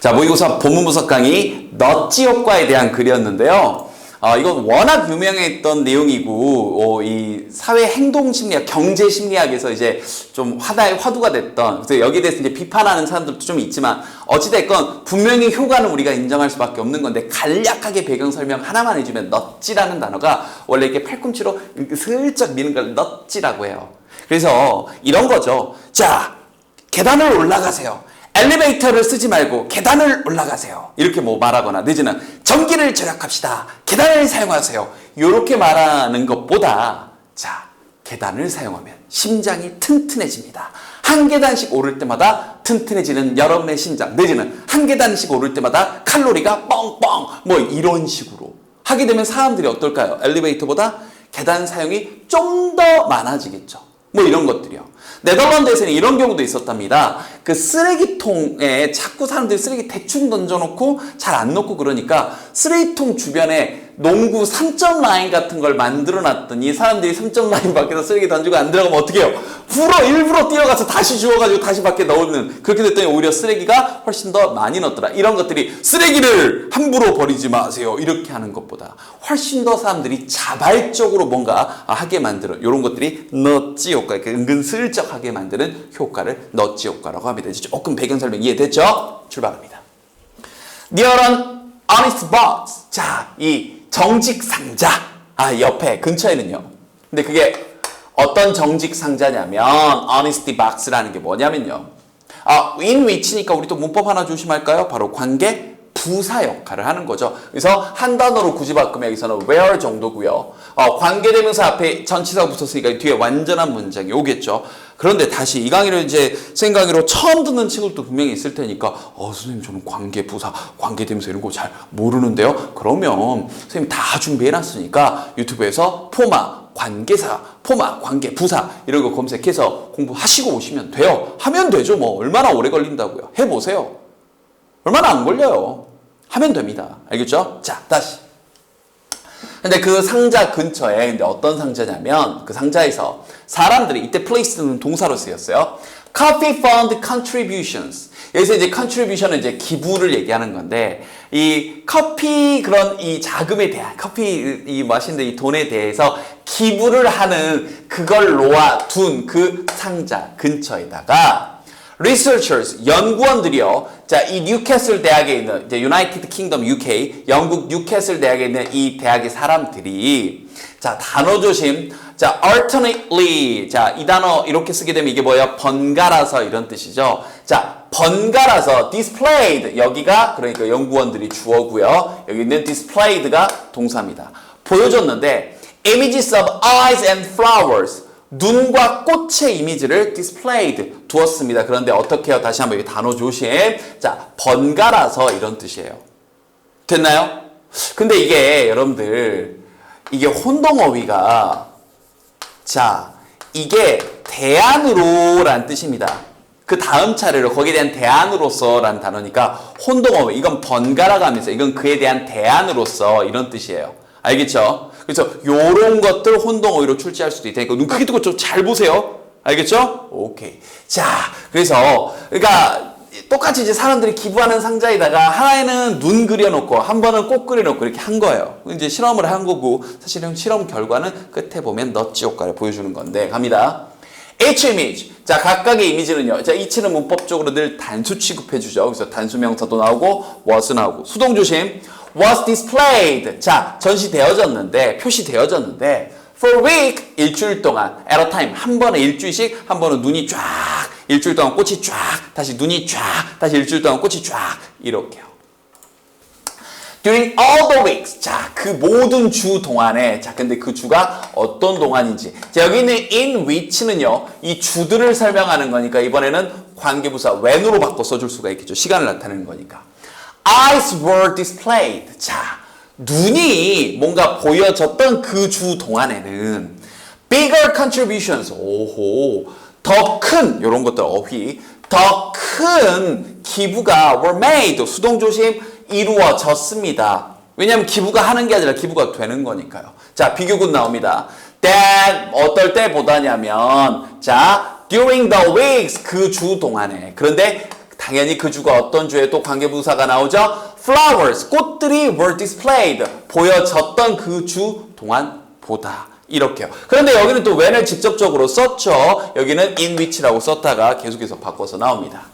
자, 모의고사 본문 분석 강의 넛지 효과에 대한 글이었는데요. 이건 워낙 유명했던 내용이고, 이 사회 행동 심리학, 경제 심리학에서 이제 좀 화두가 됐던, 그래서 여기에 대해서 이제 비판하는 사람들도 좀 있지만, 어찌됐건 분명히 효과는 우리가 인정할 수밖에 없는 건데, 간략하게 배경 설명 하나만 해주면, 넛지라는 단어가 원래 이렇게 팔꿈치로 슬쩍 미는 걸 넛지라고 해요. 그래서 이런 거죠. 자, 계단을 올라가세요. 엘리베이터를 쓰지 말고 계단을 올라가세요. 이렇게 뭐 말하거나, 내지는 전기를 절약합시다. 계단을 사용하세요. 이렇게 말하는 것보다, 자, 계단을 사용하면 심장이 튼튼해집니다. 한 계단씩 오를 때마다 튼튼해지는 여러분의 심장, 내지는 한 계단씩 오를 때마다 칼로리가 뻥뻥, 뭐 이런 식으로 하게 되면 사람들이 어떨까요? 엘리베이터보다 계단 사용이 좀 더 많아지겠죠. 뭐 이런 것들이요. 네덜란드에서는 이런 경우도 있었답니다. 그 쓰레기통에 자꾸 사람들이 쓰레기 대충 던져놓고 잘 안 놓고 그러니까 쓰레기통 주변에 농구 3점 라인 같은 걸 만들어 놨더니 사람들이 3점 라인 밖에서 쓰레기 던지고 안 들어가면 어떻게 해요? 일부러 뛰어가서 다시 주워가지고 다시 밖에 넣는, 그렇게 됐더니 오히려 쓰레기가 훨씬 더 많이 넣었더라. 이런 것들이 쓰레기를 함부로 버리지 마세요. 이렇게 하는 것보다 훨씬 더 사람들이 자발적으로 뭔가 하게 만드는 이런 것들이 넛지 효과, 은근슬쩍 하게 만드는 효과를 넛지 효과라고 합니다. 이제 조금 배경 설명 이해됐죠? 출발합니다. Near an honest box. 자, 이 정직 상자. 옆에 근처에는요. 근데 그게 어떤 정직 상자냐면 honesty box라는 게 뭐냐면요. in which니까 우리 또 문법 하나 조심할까요? 바로 관계 부사 역할을 하는 거죠. 그래서 한 단어로 굳이 바꾸면 여기서는 where 정도고요. 관계대명사 앞에 전치사가 붙었으니까 뒤에 완전한 문장이 오겠죠. 그런데 다시 이 강의를 이제 선생님 강의로 처음 듣는 친구들도 분명히 있을 테니까 선생님 저는 관계 부사, 관계대명사 이런 거 잘 모르는데요. 그러면 선생님 다 준비해놨으니까 유튜브에서 포마 관계사, 포마, 관계, 부사 이런 거 검색해서 공부하시고 오시면 돼요. 하면 되죠. 뭐 얼마나 오래 걸린다고요. 해보세요. 얼마나 안 걸려요. 하면 됩니다. 알겠죠? 자, 다시. 근데 그 상자 근처에 근데 어떤 상자냐면 그 상자에서 사람들이, 이때 place는 동사로 쓰였어요. Coffee Fund Contributions. 여기서 이제 contribution은 이제 기부를 얘기하는 건데, 이 커피 그런 이 자금에 대한, 커피 이 마시는데 이 돈에 대해서 기부를 하는 그걸 놓아둔 그 상자 근처에다가 researchers, 연구원들이요. 자, 이 뉴캐슬 대학에 있는, 이제 유나이티드 킹덤 UK, 영국 뉴캐슬 대학에 있는 이 대학의 사람들이, 자, 단어 조심. 자, alternately. 자, 이 단어 이렇게 쓰게 되면 이게 뭐예요? 번갈아서 이런 뜻이죠. 자, 번갈아서 displayed. 여기가 그러니까 연구원들이 주어고요. 여기 있는 displayed가 동사입니다. 보여줬는데 images of eyes and flowers. 눈과 꽃의 이미지를 displayed 두었습니다. 그런데 어떻게 해요? 다시 한번 이 단어 조심. 자, 번갈아서 이런 뜻이에요. 됐나요? 근데 이게 여러분들, 이게 혼동어휘가, 자, 이게 대안으로 라는 뜻입니다. 그 다음 차례로 거기에 대한 대안으로서 라는 단어니까 혼동어휘, 이건 번갈아 가면서 이건 그에 대한 대안으로서 이런 뜻이에요. 알겠죠? 그래서 요런 것들 혼동어휘로 출제할 수도 있다니까 눈 크게 뜨고 좀 잘 보세요. 알겠죠? 오케이. 자, 그래서 그러니까 똑같이 이제 사람들이 기부하는 상자에다가 하나에는 눈 그려놓고 한 번은 꽃 그려놓고 이렇게 한 거예요. 이제 실험을 한 거고 사실은 실험 결과는 끝에 보면 넛지 효과를 보여주는 건데 갑니다. Each image. 자, 각각의 이미지는요. 자, each는 문법적으로 늘 단수 취급해주죠. 그래서 단수 명사도 나오고 was 나오고 수동 조심. was displayed. 자, 전시되어졌는데, 표시되어졌는데 for a week, 일주일 동안 at a time, 한 번에 일주일씩, 한 번은 눈이 쫙, 일주일 동안 꽃이 쫙, 다시 눈이 쫙, 다시 일주일 동안 꽃이 쫙, 이렇게요. During all the weeks. 자, 그 모든 주 동안에, 자, 근데 그 주가 어떤 동안인지. 자, 여기 있는 in which는요, 이 주들을 설명하는 거니까 이번에는 관계부사 when으로 바꿔 써줄 수가 있겠죠. 시간을 나타내는 거니까. Eyes were displayed. 자, 눈이 뭔가 보여졌던 그 주 동안에는 bigger contributions. 오호. 더 큰, 요런 것들 어휘. 더 큰 기부가 were made. 수동 조심. 이루어졌습니다. 왜냐하면 기부가 하는 게 아니라 기부가 되는 거니까요. 자, 비교군 나옵니다. That 어떨 때보다냐면 자, during the weeks 그 주 동안에. 그런데 당연히 그 주가 어떤 주에 또 관계부사가 나오죠? Flowers, 꽃들이 were displayed, 보여졌던 그 주 동안 보다. 이렇게요. 그런데 여기는 또 when을 직접적으로 썼죠. 여기는 in which라고 썼다가 계속해서 바꿔서 나옵니다.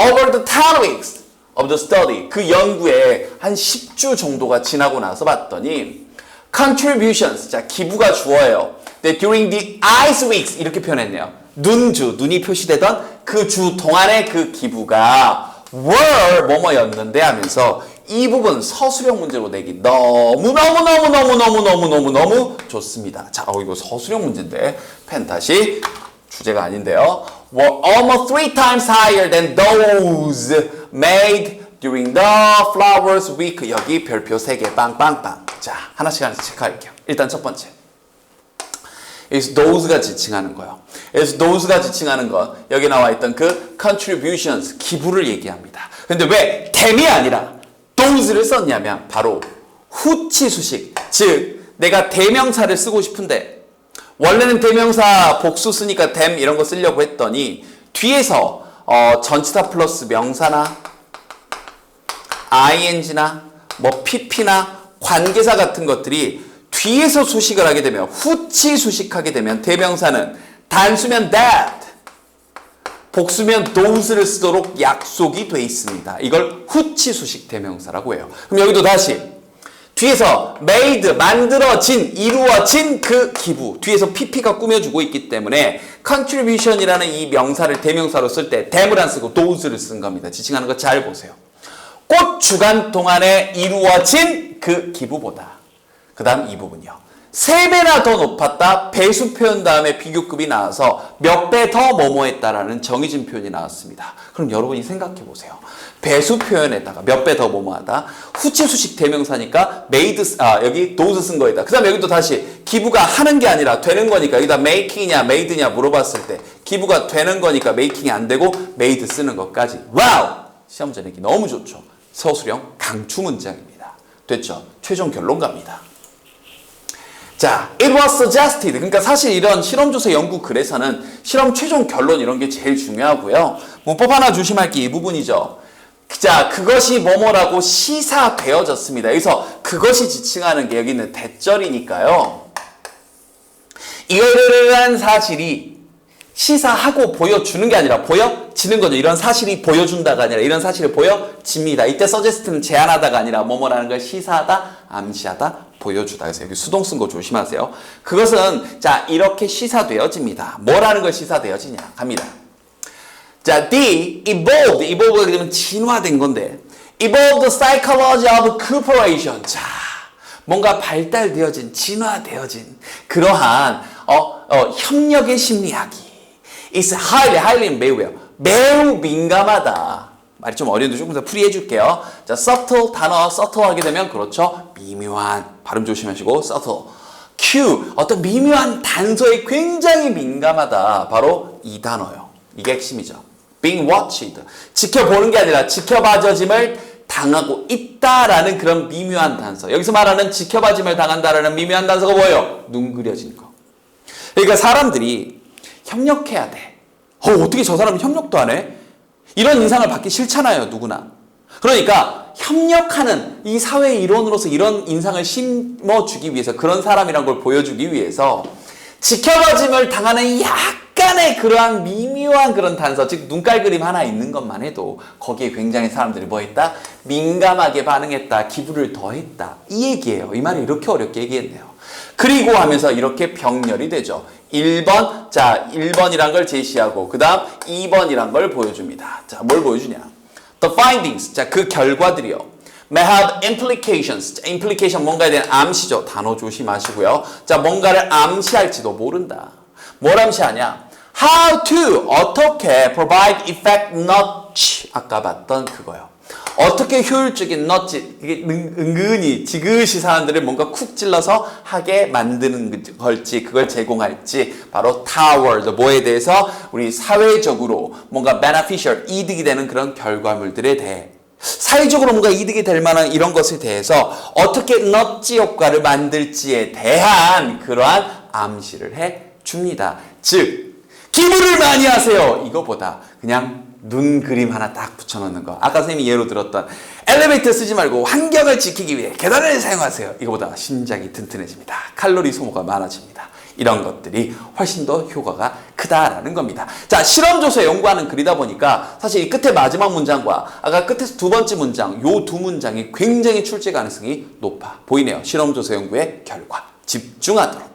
Over the 10 weeks of the study, 그 연구에 한 10주 정도가 지나고 나서 봤더니 contributions, 자 기부가 주어예요. during the ice weeks 이렇게 표현했네요. 눈주, 눈이 표시되던 그 주 동안의 그 기부가 were 뭐뭐였는데 하면서 이 부분 서술형 문제로 내기 너무 좋습니다. 자, 이거 서술형 문제인데 펜 다시 주제가 아닌데요. were almost 3 times higher than those made during the flowers week. 여기 별표 3개 빵빵빵. 자, 하나씩 체크할게요. 일단 첫 번째. is those가 지칭하는 거예요. is those가 지칭하는 건 여기 나와 있던 그 contributions, 기부를 얘기합니다. 근데 왜 them이 아니라 those를 썼냐면 바로 후치수식, 즉 내가 대명사를 쓰고 싶은데 원래는 대명사 복수 쓰니까 them 이런 거 쓰려고 했더니 뒤에서 전치사 플러스 명사나 ing나 뭐 pp나 관계사 같은 것들이 뒤에서 수식을 하게 되면 후치 수식하게 되면 대명사는 단수면 that, 복수면 those를 쓰도록 약속이 돼 있습니다. 이걸 후치 수식 대명사라고 해요. 그럼 여기도 다시 뒤에서 made, 만들어진, 이루어진 그 기부, 뒤에서 pp가 꾸며주고 있기 때문에 contribution이라는 이 명사를 대명사로 쓸 때 them을 안 쓰고 those를 쓴 겁니다. 지칭하는 거 잘 보세요. 꽃 주간 동안에 이루어진 그 기부보다 그 다음 이 부분이요. 3배나 더 높았다. 배수 표현 다음에 비교급이 나와서 몇 배 더 뭐뭐 했다라는 정의진 표현이 나왔습니다. 그럼 여러분이 생각해 보세요. 배수 표현에다가 몇 배 더 뭐뭐 하다. 후치수식 대명사니까 made, 여기 those 쓴 거이다. 그 다음에 여기도 다시 기부가 하는 게 아니라 되는 거니까 여기다 making이냐 made냐 물어봤을 때 기부가 되는 거니까 making이 안 되고 made 쓰는 것까지. 와우! 시험 문제 내기 너무 좋죠. 서술형 강추 문장입니다. 됐죠? 최종 결론 갑니다. 자, it was suggested. 그러니까 사실 이런 실험조사 연구 글에서는 실험 최종 결론 이런 게 제일 중요하고요. 문법 하나 조심할 게 이 부분이죠. 자, 그것이 뭐뭐라고 시사되어졌습니다. 여기서 그것이 지칭하는 게 여기 있는 대절이니까요. 이러한 사실이 시사하고 보여주는 게 아니라 보여지는 거죠. 이런 사실이 보여준다가 아니라 이런 사실이 보여집니다. 이때 suggest는 제안하다가 아니라 뭐뭐라는 걸 시사하다, 암시하다, 보여주다. 그래서 여기 수동 쓴 거 조심하세요. 그것은 자 이렇게 시사되어집니다. 뭐라는 걸 시사되어지냐? 갑니다. 자, evolved가 되면 진화된 건데 evolved psychology of cooperation. 자, 뭔가 발달되어진, 진화되어진 그러한 협력의 심리학이 is highly 매우요. 매우 민감하다. 말이 좀 어려운데 조금 더 풀이해 줄게요. 자, subtle 단어 subtle 하게 되면 그렇죠. 미묘한. 발음 조심하시고 subtle. Q 어떤 미묘한 단서에 굉장히 민감하다. 바로 이 단어요. 이게 핵심이죠. being watched. 지켜보는 게 아니라 지켜봐져짐을 당하고 있다라는 그런 미묘한 단서. 여기서 말하는 지켜봐짐을 당한다라는 미묘한 단서가 뭐예요? 눈 그려진 거. 그러니까 사람들이 협력해야 돼. 어떻게 저 사람은 협력도 안 해? 이런 인상을 받기 싫잖아요, 누구나. 그러니까 협력하는 이 사회의 일원으로서 이런 인상을 심어주기 위해서 그런 사람이란 걸 보여주기 위해서 지켜봐짐을 당하는 약간의 그러한 미묘한 그런 단서, 즉 눈깔 그림 하나 있는 것만 해도 거기에 굉장히 사람들이 뭐 했다? 민감하게 반응했다, 기부를 더했다. 이 얘기예요. 이 말을 이렇게 어렵게 얘기했네요. 그리고 하면서 이렇게 병렬이 되죠. 1번, 자 1번이란 걸 제시하고 그 다음 2번이란 걸 보여줍니다. 자, 뭘 보여주냐? The findings, 자 그 결과들이요. may have implications. 자, implication 뭔가에 대한 암시죠. 단어 조심하시고요. 자, 뭔가를 암시할지도 모른다. 뭘 암시하냐? How to, 어떻게 provide effect nudge. 아까 봤던 그거요. 어떻게 효율적인 nudge, 이게 은근히 지그시 사람들을 뭔가 쿡 찔러서 하게 만드는 걸지, 그걸 제공할지, 바로 toward, 뭐에 대해서 우리 사회적으로 뭔가 beneficial, 이득이 되는 그런 결과물들에 대해 사회적으로 뭔가 이득이 될 만한 이런 것에 대해서 어떻게 nudge 효과를 만들지에 대한 그러한 암시를 해 줍니다. 즉, 기부를 많이 하세요. 이거보다 그냥 눈 그림 하나 딱 붙여놓는 거. 아까 선생님이 예로 들었던 엘리베이터 쓰지 말고 환경을 지키기 위해 계단을 사용하세요. 이거보다 신장이 튼튼해집니다. 칼로리 소모가 많아집니다. 이런 것들이 훨씬 더 효과가 크다라는 겁니다. 자, 실험조사 연구하는 글이다 보니까 사실 이 끝에 마지막 문장과 아까 끝에서 두 번째 문장, 요 두 문장이 굉장히 출제 가능성이 높아 보이네요. 실험조사 연구의 결과 집중하도록.